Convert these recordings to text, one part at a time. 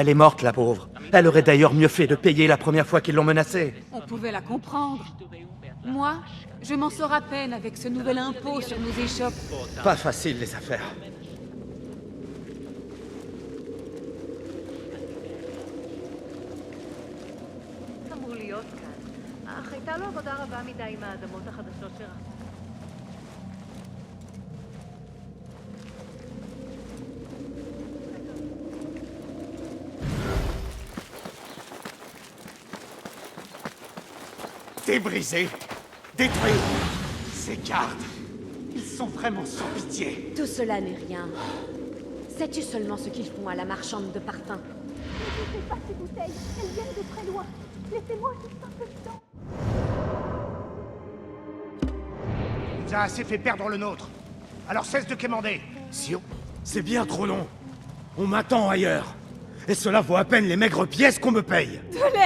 Elle est morte, la pauvre. Elle aurait d'ailleurs mieux fait de payer la première fois qu'ils l'ont menacée. On pouvait la comprendre. Moi, je m'en sors à peine avec ce nouvel impôt sur nos échoppes. Pas facile, les affaires. אמור להיות כאן, אך הייתה לו עבודה רבה מדי עם האדמות החדשות שרצו. Débrisés, détruits. Ces gardes, ils sont vraiment sans pitié. Tout cela n'est rien. Sais-tu seulement ce qu'ils font à la marchande de parfums? Ne fais pas ces bouteilles, elles viennent de très loin. Laissez-moi juste un peu de temps. On nous a assez fait perdre le nôtre. Alors cesse de quémander. Sion, c'est bien trop long. On m'attend ailleurs. Et cela vaut à peine les maigres pièces qu'on me paye.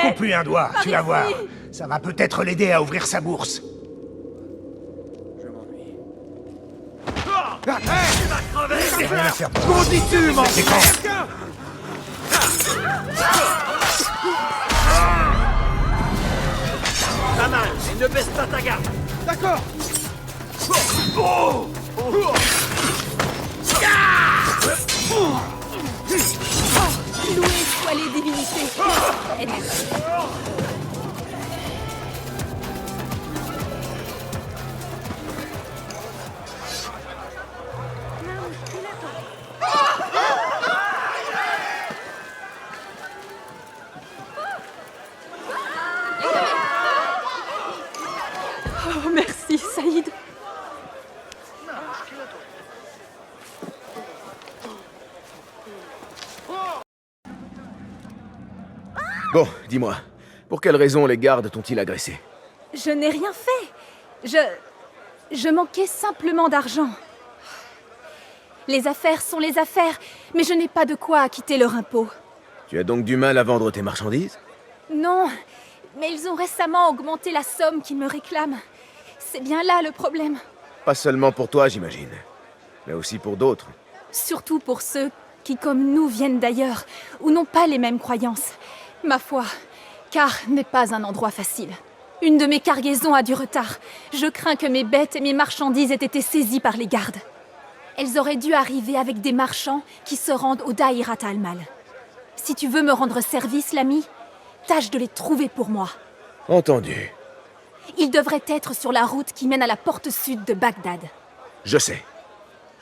Coupe-lui un doigt, tu vas voir. Ça va peut-être l'aider à ouvrir sa bourse. Je m'ennuie. Ah, hey, Tu vas crever! rien à faire. Qu'en dis-tu, mon C'est frère? Pas mal, et ne baisse pas ta garde. D'accord. Loué soient les divinités. Et merci. Oh, merci, Saïd. Bon, dis-moi, pour quelle raison les gardes t'ont-ils agressé? Je n'ai rien fait. Je manquais simplement d'argent. Les affaires sont les affaires, mais je n'ai pas de quoi acquitter leur impôt. Tu as donc du mal à vendre tes marchandises? Non, mais ils ont récemment augmenté la somme qu'ils me réclament. C'est bien là le problème. Pas seulement pour toi, j'imagine, mais aussi pour d'autres. Surtout pour ceux qui, comme nous, viennent d'ailleurs, ou n'ont pas les mêmes croyances. Ma foi, Car n'est pas un endroit facile. Une de mes cargaisons a du retard. Je crains que mes bêtes et mes marchandises aient été saisies par les gardes. Elles auraient dû arriver avec des marchands qui se rendent au Daïrat al-Mal. Si tu veux me rendre service, l'ami, tâche de les trouver pour moi. Entendu. Ils devraient être sur la route qui mène à la porte sud de Bagdad. Je sais.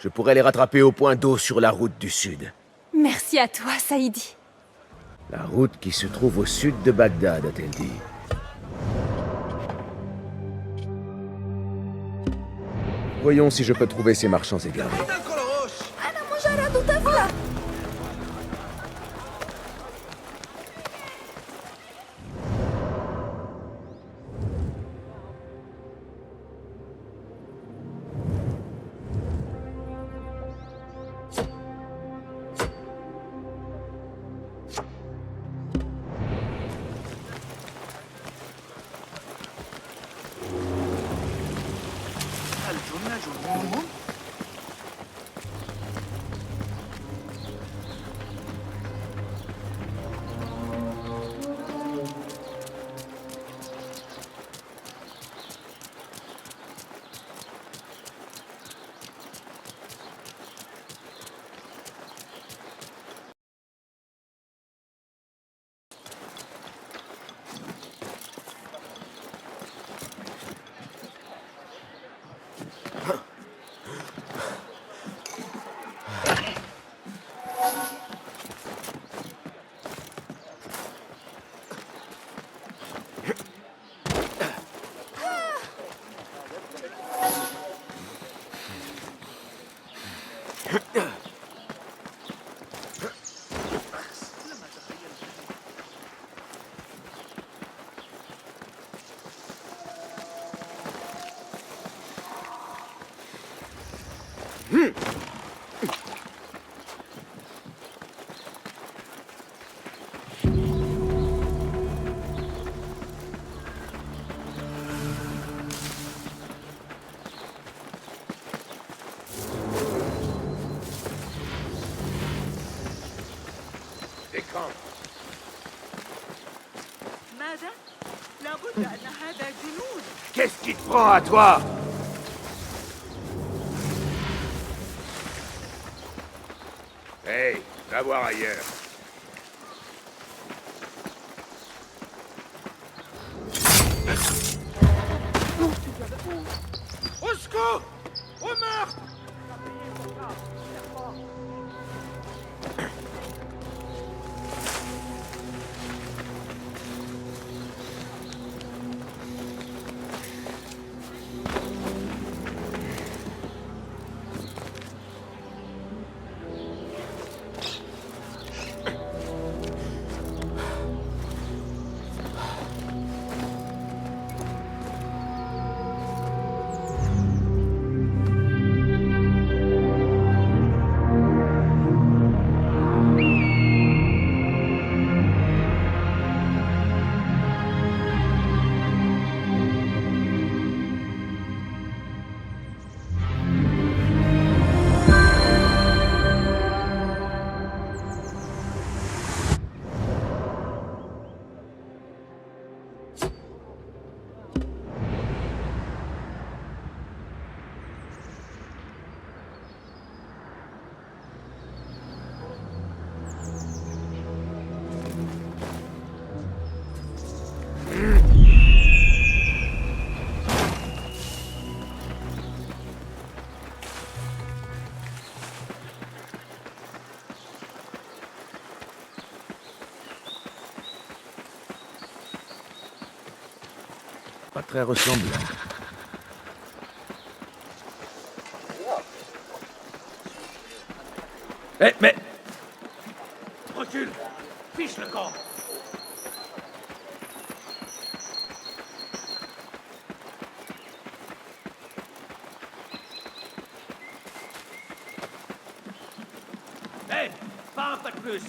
Je pourrais les rattraper au point d'eau sur la route du sud. Merci à toi, Saïdi. La route qui se trouve au sud de Bagdad, a-t-elle dit. Voyons si je peux trouver ces marchands égarés. Qu'est-ce qui te prend à toi? Hey, va voir ailleurs. Au secours! Au meurtre! Pas très ressemblant. Eh, mais... Recule! Fiche le camp! Hé! Pas un pas de plus!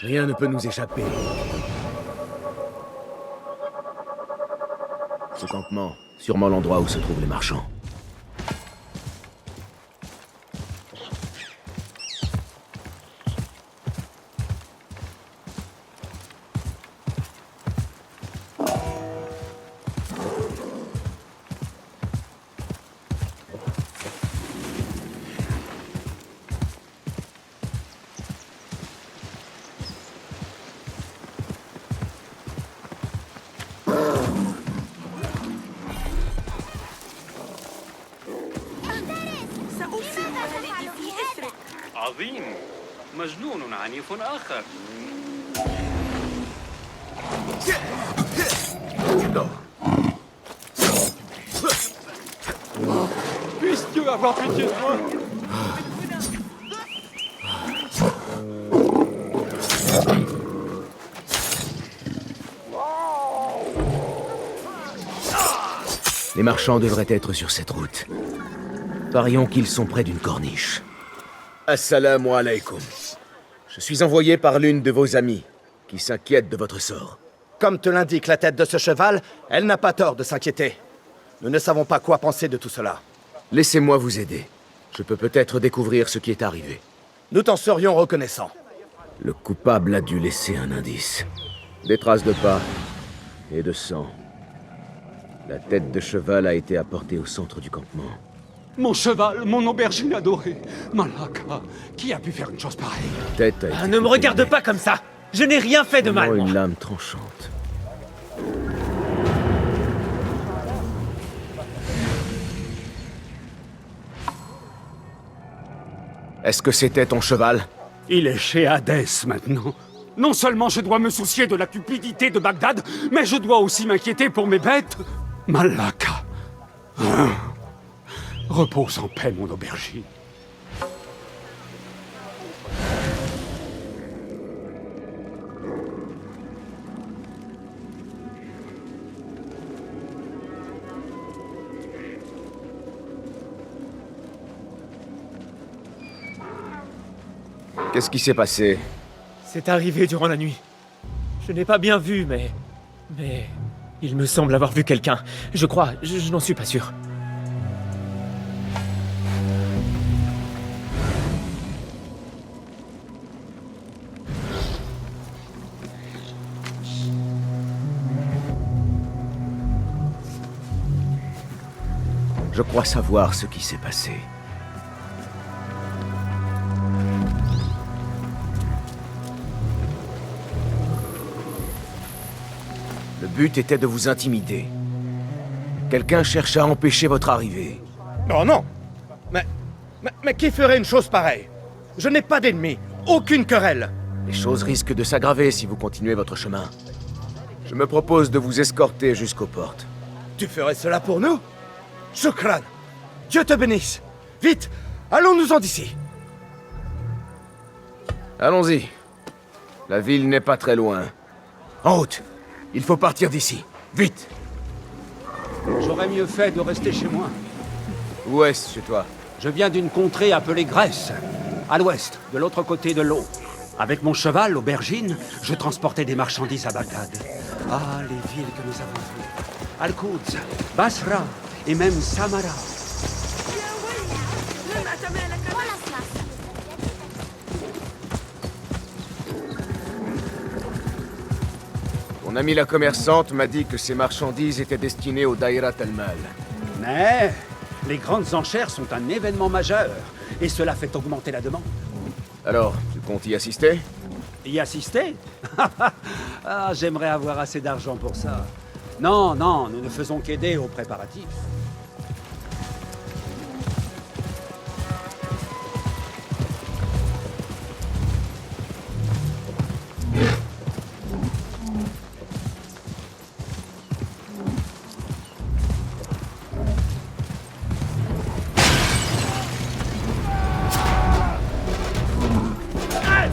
Rien ne peut nous échapper. Ce campement, sûrement l'endroit où se trouvent les marchands. عظيم. مجنون عنيف آخر. Puisse Dieu avoir pitié de moi. Les marchands devraient être sur cette route. Parions qu'ils sont près d'une corniche. Assalamu alaikum. Je suis envoyé par l'une de vos amies, qui s'inquiète de votre sort. Comme te l'indique la tête de ce cheval, elle n'a pas tort de s'inquiéter. Nous ne savons pas quoi penser de tout cela. Laissez-moi vous aider. Je peux peut-être découvrir ce qui est arrivé. Nous t'en serions reconnaissants. Le coupable a dû laisser un indice. Des traces de pas et de sang. La tête de cheval a été apportée au centre du campement. Mon cheval, mon aubergine adorée. Malaka, qui a pu faire une chose pareille? La tête a été Ne me regarde pas comme ça. Je n'ai rien fait de mal. une lame tranchante. Est-ce que c'était ton cheval? Il est chez Hadès maintenant. Non seulement je dois me soucier de la cupidité de Bagdad, mais je dois aussi m'inquiéter pour mes bêtes. Malaka. Hein? Repose en paix, mon aubergine. Qu'est-ce qui s'est passé? C'est arrivé durant la nuit. Je n'ai pas bien vu, mais... Il me semble avoir vu quelqu'un. Je crois, je n'en suis pas sûr. Je crois savoir ce qui s'est passé. Le but était de vous intimider. Quelqu'un cherche à empêcher votre arrivée. Oh non. Mais qui ferait une chose pareille? Je n'ai pas d'ennemis, aucune querelle. Les choses risquent de s'aggraver si vous continuez votre chemin. Je me propose de vous escorter jusqu'aux portes. Tu ferais cela pour nous? Shukran. Dieu te bénisse. Vite, allons-nous-en d'ici. Allons-y. La ville n'est pas très loin. En route. Il faut partir d'ici. Vite. J'aurais mieux fait de rester chez moi. Où est-ce chez toi? Je viens d'une contrée appelée Grèce, à l'ouest, de l'autre côté de l'eau. Avec mon cheval, l'aubergine, je transportais des marchandises à Bagdad. Ah, les villes que nous avons vues. Al-Quds, Basra et même Samara. Mon amie la commerçante m'a dit que ces marchandises étaient destinées au Daïrat al-Mal. Mais les grandes enchères sont un événement majeur, et cela fait augmenter la demande. Alors, tu comptes y assister? Y assister? Ah, j'aimerais avoir assez d'argent pour ça. Non, non, nous ne faisons qu'aider aux préparatifs.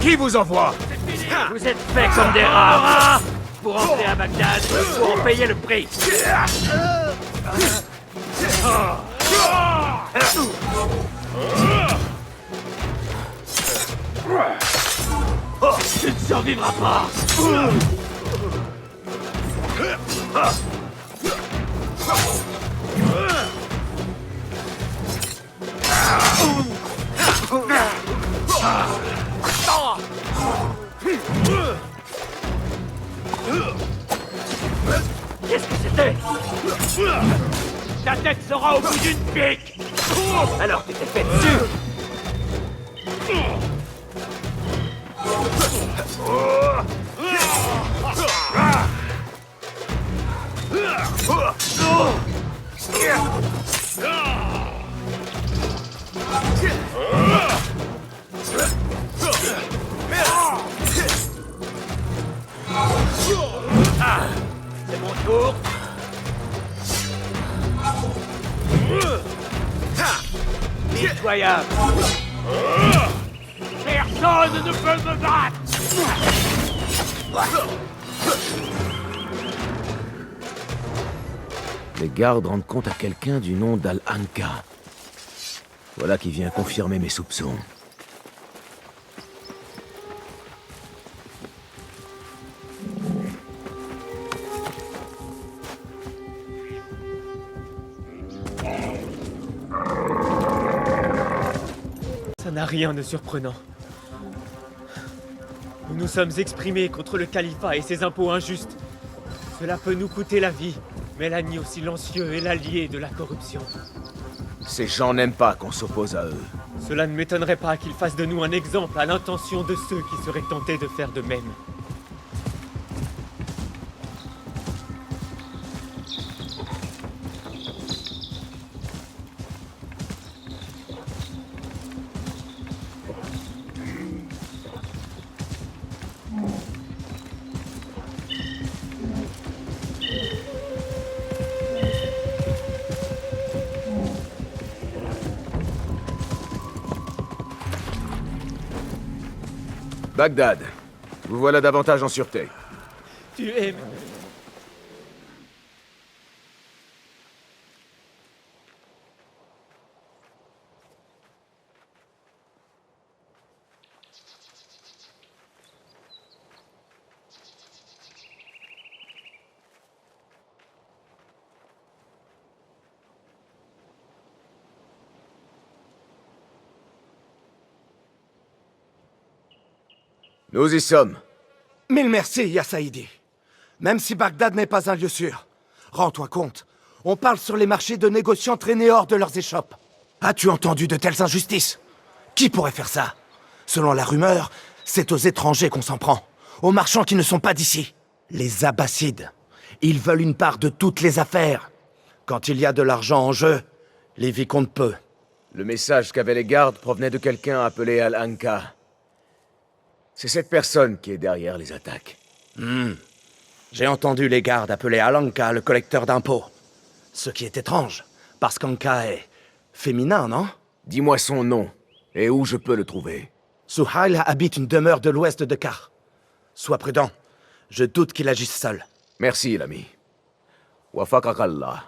Qui vous envoie? Vous êtes faits comme des rats. Pour entrer à Bagdad, il faut en payer le prix. Tu ne survivras pas. Qu'est-ce que c'était? Ta tête sera au bout d'une pique. Alors tu t'es fait dessus. C'est mon tour. Incroyable. Personne ne peut me battre. Les gardes rendent compte à quelqu'un du nom d'Al-Anka. Voilà qui vient confirmer mes soupçons. Ça n'a rien de surprenant. Nous nous sommes exprimés contre le califat et ses impôts injustes. Cela peut nous coûter la vie, mais l'agneau silencieux est l'allié de la corruption. Ces gens n'aiment pas qu'on s'oppose à eux. Cela ne m'étonnerait pas qu'ils fassent de nous un exemple à l'intention de ceux qui seraient tentés de faire de même. Bagdad, vous voilà davantage en sûreté. Tu es... Nous y sommes. Mille merci, Ya Saïdi. Même si Bagdad n'est pas un lieu sûr, rends-toi compte, on parle sur les marchés de négociants traînés hors de leurs échoppes. As-tu entendu de telles injustices? Qui pourrait faire ça? Selon la rumeur, c'est aux étrangers qu'on s'en prend, aux marchands qui ne sont pas d'ici. Les Abbassides, ils veulent une part de toutes les affaires. Quand il y a de l'argent en jeu, Les vicomtes peu. Le message qu'avaient les gardes provenait de quelqu'un appelé Al-Anka. C'est cette personne qui est derrière les attaques. J'ai entendu les gardes appeler Al-Anka le collecteur d'impôts. Ce qui est étrange, parce qu'Anka est féminin, non? Dis-moi son nom, et où je peux le trouver. Suhail habite une demeure de l'ouest de Kar. Sois prudent. Je doute qu'il agisse seul. Merci, l'ami. Wafaqakallah.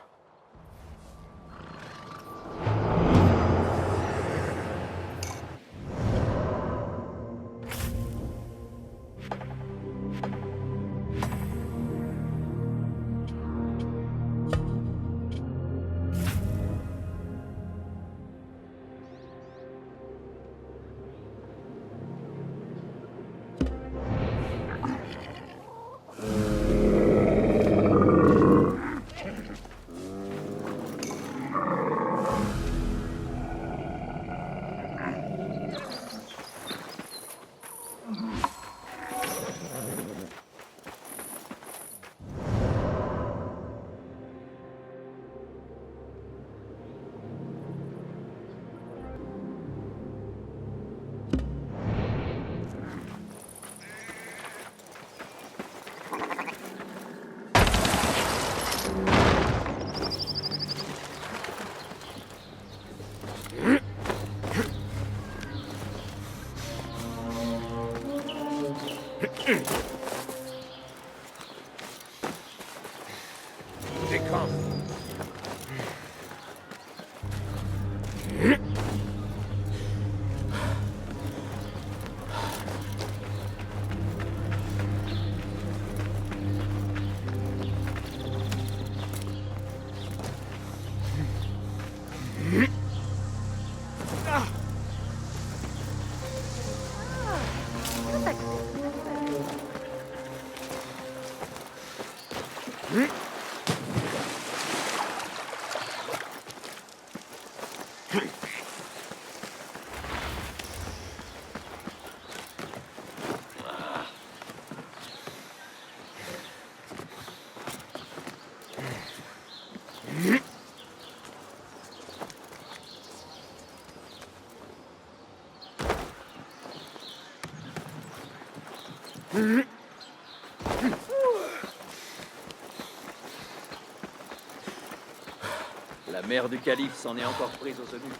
La mère du calife s'en est encore prise aux eunuques.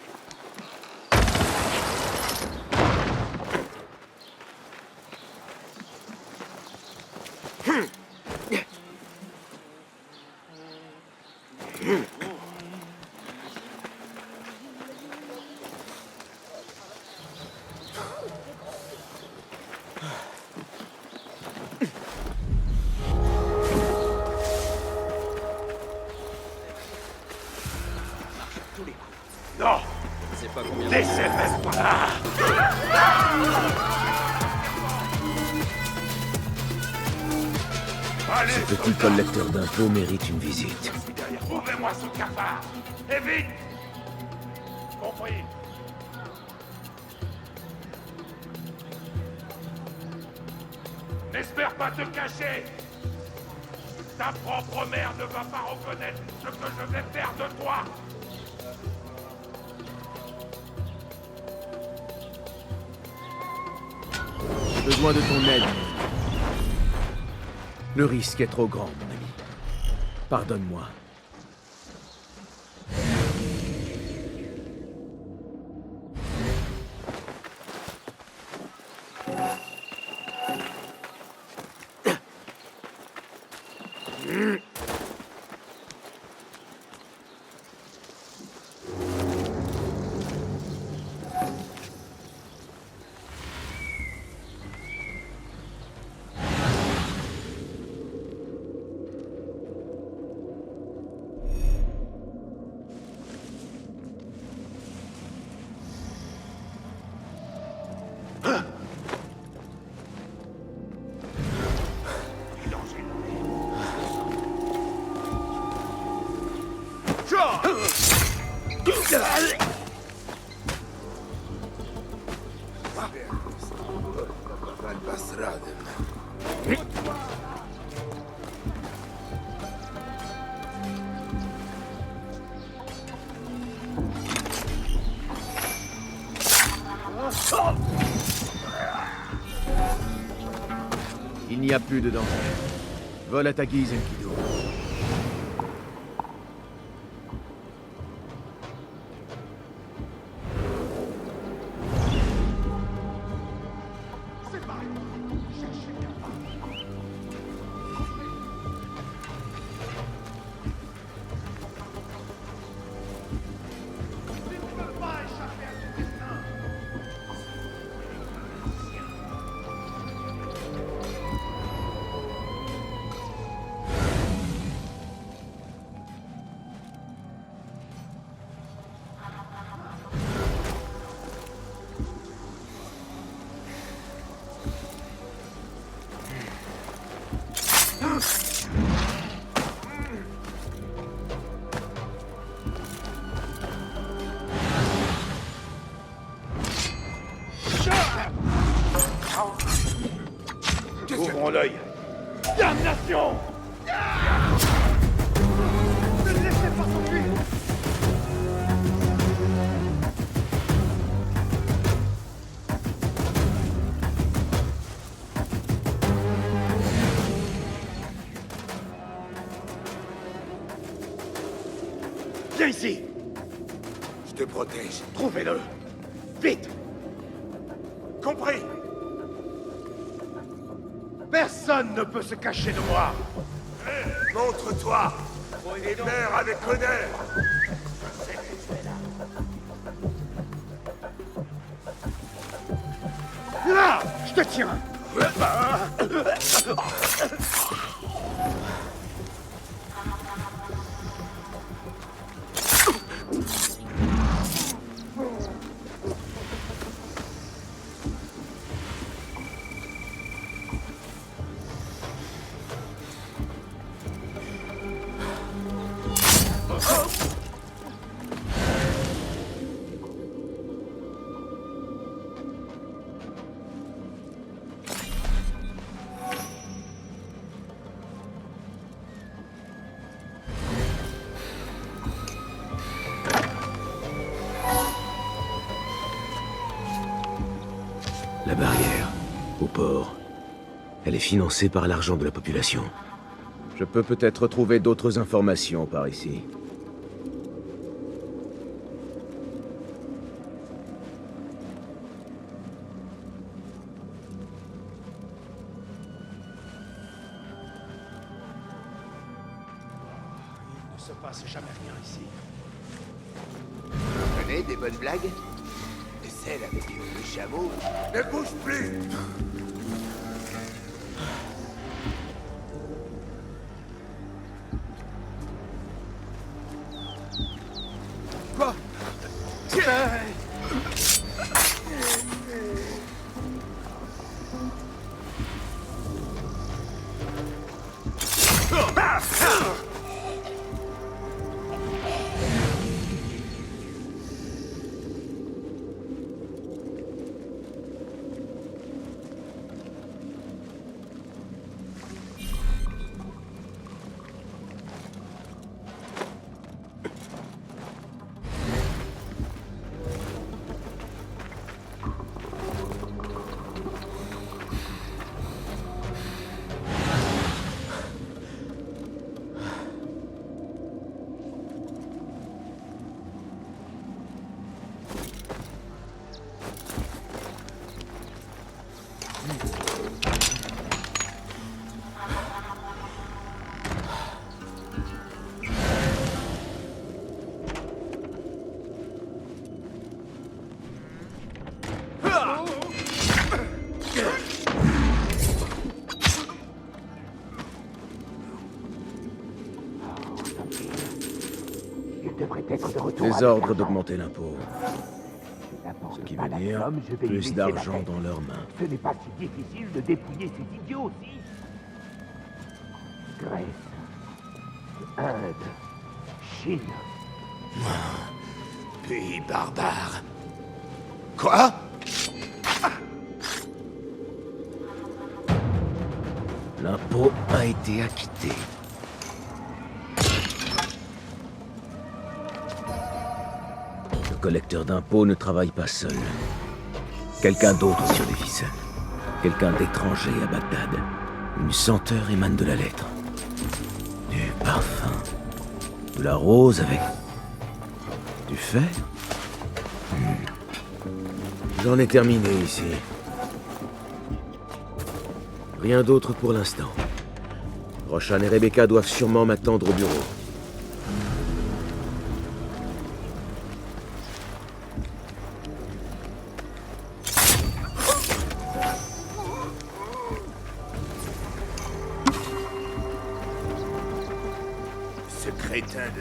Non! C'est pas combien. Laissez-moi par là! Allez! Ce petit collecteur d'impôts mérite une visite. Ouvrez-moi ce cafard! Et vite! Compris! N'espère pas te cacher! Ta propre mère ne va pas reconnaître ce que je vais faire de toi! J'ai besoin de ton aide. Le risque est trop grand, mon ami. Pardonne-moi. n'y a plus de danger. Vole à ta guise, Enkidu. Ouvrons l'œil. Damnation! Ne le laissez pas s'enfuir! Viens ici! Je te protège. Trouvez-le! Vite! Compris! Personne ne peut se cacher de moi! Montre-toi et meurs avec honneur. Là! Je te tiens! La barrière, au port. Elle est financée par l'argent de la population. Je peux peut-être trouver d'autres informations par ici. Il ne se passe jamais rien ici. Vous connaissez des bonnes blagues? Et celle avec le chameau? Ne bouge plus! Quoi? Les ordres d'augmenter l'impôt. Ce qui veut dire plus d'argent dans leurs mains. Ce n'est pas si difficile de dépouiller ces idiots aussi. Grèce, Inde, Chine. Pays barbare. Quoi? L'impôt a été acquitté. Le collecteur d'impôts ne travaille pas seul. Quelqu'un d'autre sur les ficelles. Quelqu'un d'étranger à Bagdad. Une senteur émane de la lettre. Du parfum. De la rose avec... du fer. J'en ai terminé ici. Rien d'autre pour l'instant. Roshan et Rebecca doivent sûrement m'attendre au bureau. Ce crétin de...